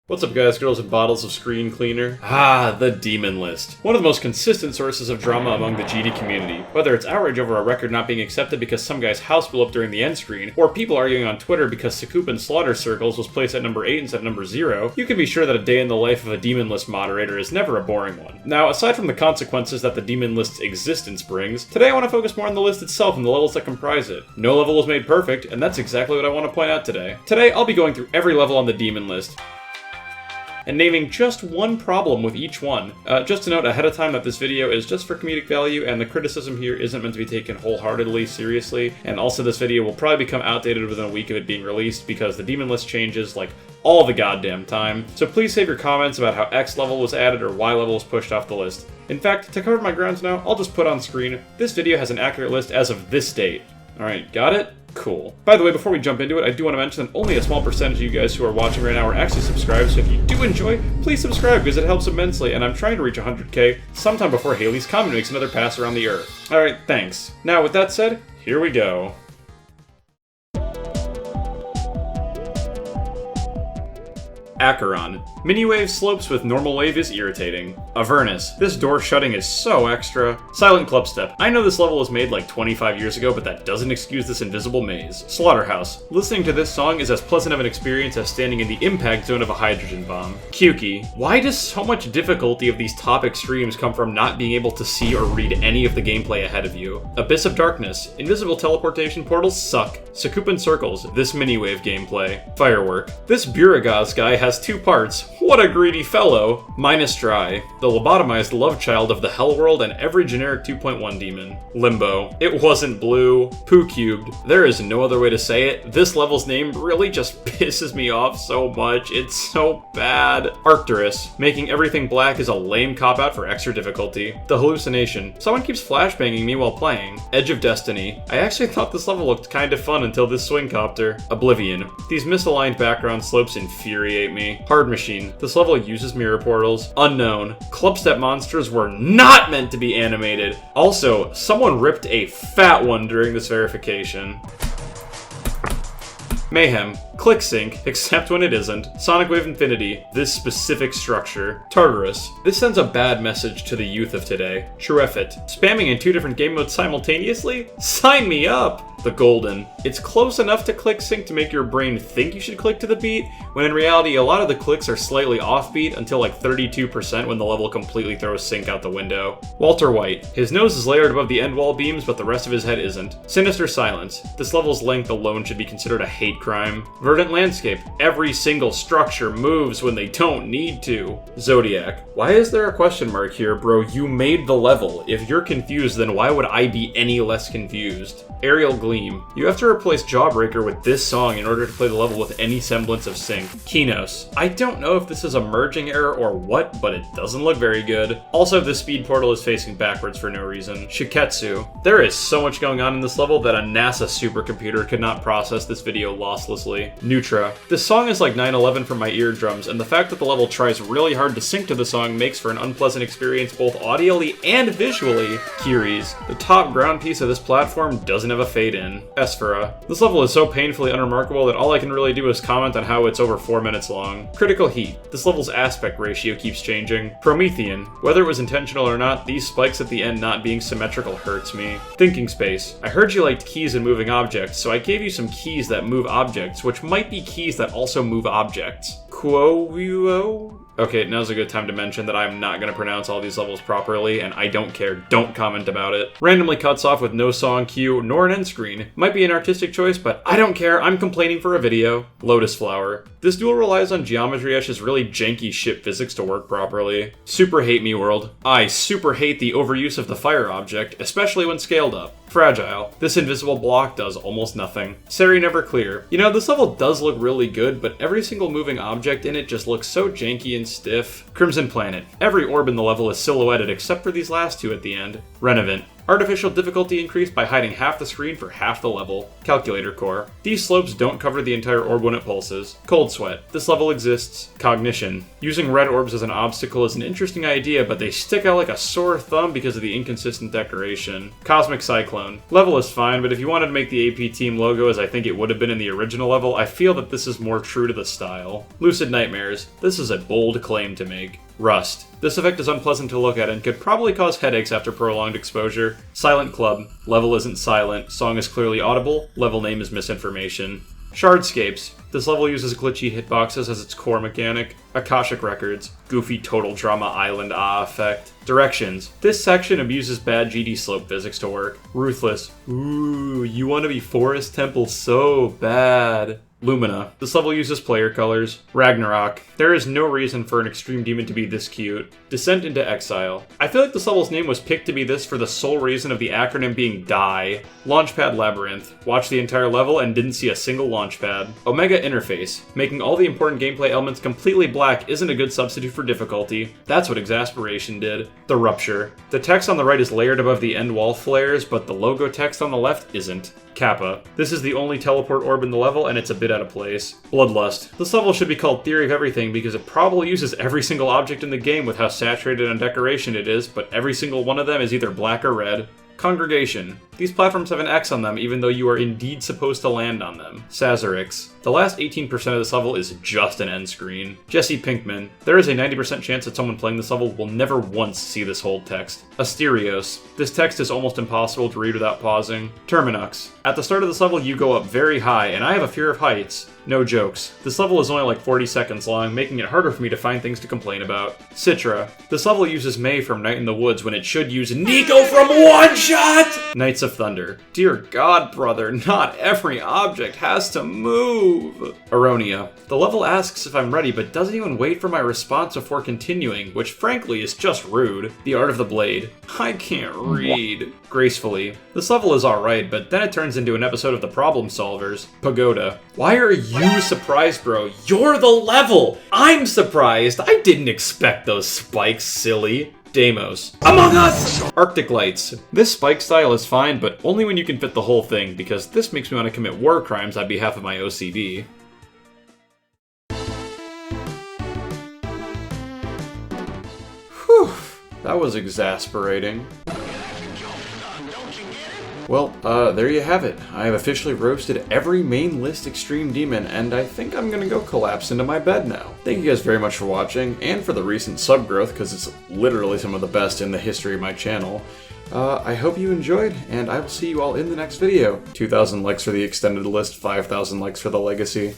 What's up guys, girls, and bottles of screen cleaner? The Demonlist. One of the most consistent sources of drama among the GD community. Whether it's outrage over a record not being accepted because some guy's house blew up during the end screen, or people arguing on Twitter because SAKUPEN Slaughter Circles was placed at number 8 instead of number 0, you can be sure that a day in the life of a Demonlist moderator is never a boring one. Now, aside from the consequences that the Demonlist's existence brings, today I want to focus more on the list itself and the levels that comprise it. No level was made perfect, and that's exactly what I want to point out today. Today, I'll be going through every level on the Demonlist, and naming just one problem with each one. Just to note ahead of time that this video is just for comedic value, and the criticism here isn't meant to be taken wholeheartedly seriously, and also this video will probably become outdated within a week of it being released because the Demonlist changes like all the goddamn time. So please save your comments about how X level was added or Y level was pushed off the list. In fact, to cover my grounds now, I'll just put on screen, this video has an accurate list as of this date. Alright, got it? Cool. By the way, before we jump into it, I do want to mention that only a small percentage of you guys who are watching right now are actually subscribed, so if you do enjoy, please subscribe because it helps immensely, and I'm trying to reach 100k sometime before Halley's Comet makes another pass around the Earth. Alright, thanks. Now, with that said, here we go. ACHERON. Mini-wave slopes with normal wave is irritating. Avernus. This door shutting is so extra. Silent CLUBSTEP. I know this level was made like 25 years ago, but that doesn't excuse this invisible maze. Slaughterhouse. Listening to this song is as pleasant of an experience as standing in the impact zone of a hydrogen bomb. KYOUKI. Why does so much difficulty of these top extremes come from not being able to see or read any of the gameplay ahead of you? Abyss of Darkness. Invisible teleportation portals suck. SAKUPEN Circles. This mini-wave gameplay. Firework. This Buragaz guy has 2 parts. What a greedy fellow! MINUSDRY, the lobotomized love child of the Hell World and every generic 2.1 demon. Limbo. It wasn't blue. Poo cubed. There is no other way to say it. This level's name really just pisses me off so much. It's so bad. ARCTURUS. Making everything black is a lame cop-out for extra difficulty. The Hallucination. Someone keeps flashbanging me while playing. Edge of Destiny. I actually thought this level looked kind of fun until this swing copter. Oblivion. These misaligned background slopes infuriate me. Hard Machine. This level uses mirror portals. Unknown. CLUBSTEP monsters were not meant to be animated. Also, someone ripped a fat one during this verification. MAYHEM. Click sync, except when it isn't. Sonic Wave Infinity, this specific structure. TARTARUS. This sends a bad message to the youth of today. TRUEFFET. Spamming in 2 different game modes simultaneously? Sign me up! The Golden. It's close enough to click sync to make your brain think you should click to the beat, when in reality a lot of the clicks are slightly offbeat until like 32% when the level completely throws sync out the window. Walter White. His nose is layered above the end wall beams, but the rest of his head isn't. Sinister Silence. This level's length alone should be considered a hate crime. Verdant Landscape. Every single structure moves when they don't need to. ZODIAC. Why is there a question mark here, bro? You made the level. If you're confused, then why would I be any less confused? Aerial Gleam. You have to replace Jawbreaker with this song in order to play the level with any semblance of sync. Kinos. I don't know if this is a merging error or what, but it doesn't look very good. Also, this speed portal is facing backwards for no reason. SHUKKETSU. There is so much going on in this level that a NASA supercomputer could not process this video losslessly. NEUTRA. This song is like 9/11 for my eardrums, and the fact that the level tries really hard to sync to the song makes for an unpleasant experience both audially and visually. KERES. The top ground piece of this platform doesn't have a fade in. ESFERA. This level is so painfully unremarkable that all I can really do is comment on how it's over 4 minutes long. Critical Heat. This level's aspect ratio keeps changing. PROMETHEAN. Whether it was intentional or not, these spikes at the end not being symmetrical hurts me. Thinking Space. I heard you liked keys and moving objects, so I gave you some keys that move objects, which might be keys that also move objects. KYOUKI? Okay, now's a good time to mention that I'm not going to pronounce all these levels properly, and I don't care, don't comment about it. Randomly cuts off with no song cue, nor an end screen. Might be an artistic choice, but I don't care, I'm complaining for a video. Lotus Flower. This duel relies on Geometry Ash's really janky ship physics to work properly. Super Hate Me World. I super hate the overuse of the fire object, especially when scaled up. Fragile. This invisible block does almost nothing. SARY Never Clear. You know, this level does look really good, but every single moving object in it just looks so janky and stiff. Crimson Planet. Every orb in the level is silhouetted except for these last 2 at the end. RENEVANT. Artificial difficulty increased by hiding half the screen for half the level. Calculator core. These slopes don't cover the entire orb when it pulses. Cold sweat. This level exists. Cognition. Using red orbs as an obstacle is an interesting idea, but they stick out like a sore thumb because of the inconsistent decoration. Cosmic Cyclone. Level is fine, but if you wanted to make the AP team logo as I think it would have been in the original level, I feel that this is more true to the style. Lucid Nightmares. This is a bold claim to make. Rust. This effect is unpleasant to look at and could probably cause headaches after prolonged exposure. Silent Club. Level isn't silent, song is clearly audible, level name is misinformation. Shardscapes. This level uses glitchy hitboxes as its core mechanic. Akashic Records. Goofy Total Drama Island effect. Directions. This section abuses bad GD slope physics to work. Ruthless. Ooh, you want to be Forest Temple so bad. Lumina. This level uses player colors. Ragnarok. There is no reason for an extreme demon to be this cute. Descent into Exile. I feel like this level's name was picked to be this for the sole reason of the acronym being DIE. Launchpad Labyrinth. Watched the entire level and didn't see a single launchpad. Omega Interface. Making all the important gameplay elements completely black isn't a good substitute for difficulty. That's what Exasperation did. The Rupture. The text on the right is layered above the end wall flares, but the logo text on the left isn't. Kappa. This is the only teleport orb in the level, and it's a bit out of place. Bloodlust. This level should be called Theory of Everything because it probably uses every single object in the game with how saturated on decoration it is, but every single one of them is either black or red. Congregation. These platforms have an X on them even though you are indeed supposed to land on them. Sazeracs. The last 18% of this level is just an end screen. Jesse Pinkman. There is a 90% chance that someone playing this level will never once see this whole text. Asterios. This text is almost impossible to read without pausing. Terminux. At the start of this level you go up very high, and I have a fear of heights. No jokes. This level is only like 40 seconds long, making it harder for me to find things to complain about. Citra. This level uses May from Night in the Woods when it should use Nico from One Shot! Knights of Thunder. Dear God, brother, not every object has to move! Aronia. The level asks if I'm ready, but doesn't even wait for my response before continuing, which frankly is just rude. The Art of the Blade. I can't read. Gracefully. This level is alright, but then it turns into an episode of The Problem Solvers. Pagoda. Why are you surprised, bro? You're the level! I'm surprised! I didn't expect those spikes, silly. Deimos. Among Us! Arctic Lights. This spike style is fine, but only when you can fit the whole thing, because this makes me want to commit war crimes on behalf of my OCD. Whew, that was exasperating. Well, there you have it. I have officially roasted every main list Extreme Demon, and I think I'm gonna go collapse into my bed now. Thank you guys very much for watching, and for the recent sub growth, because it's literally some of the best in the history of my channel. I hope you enjoyed, and I will see you all in the next video. 2,000 likes for the extended list, 5,000 likes for the legacy.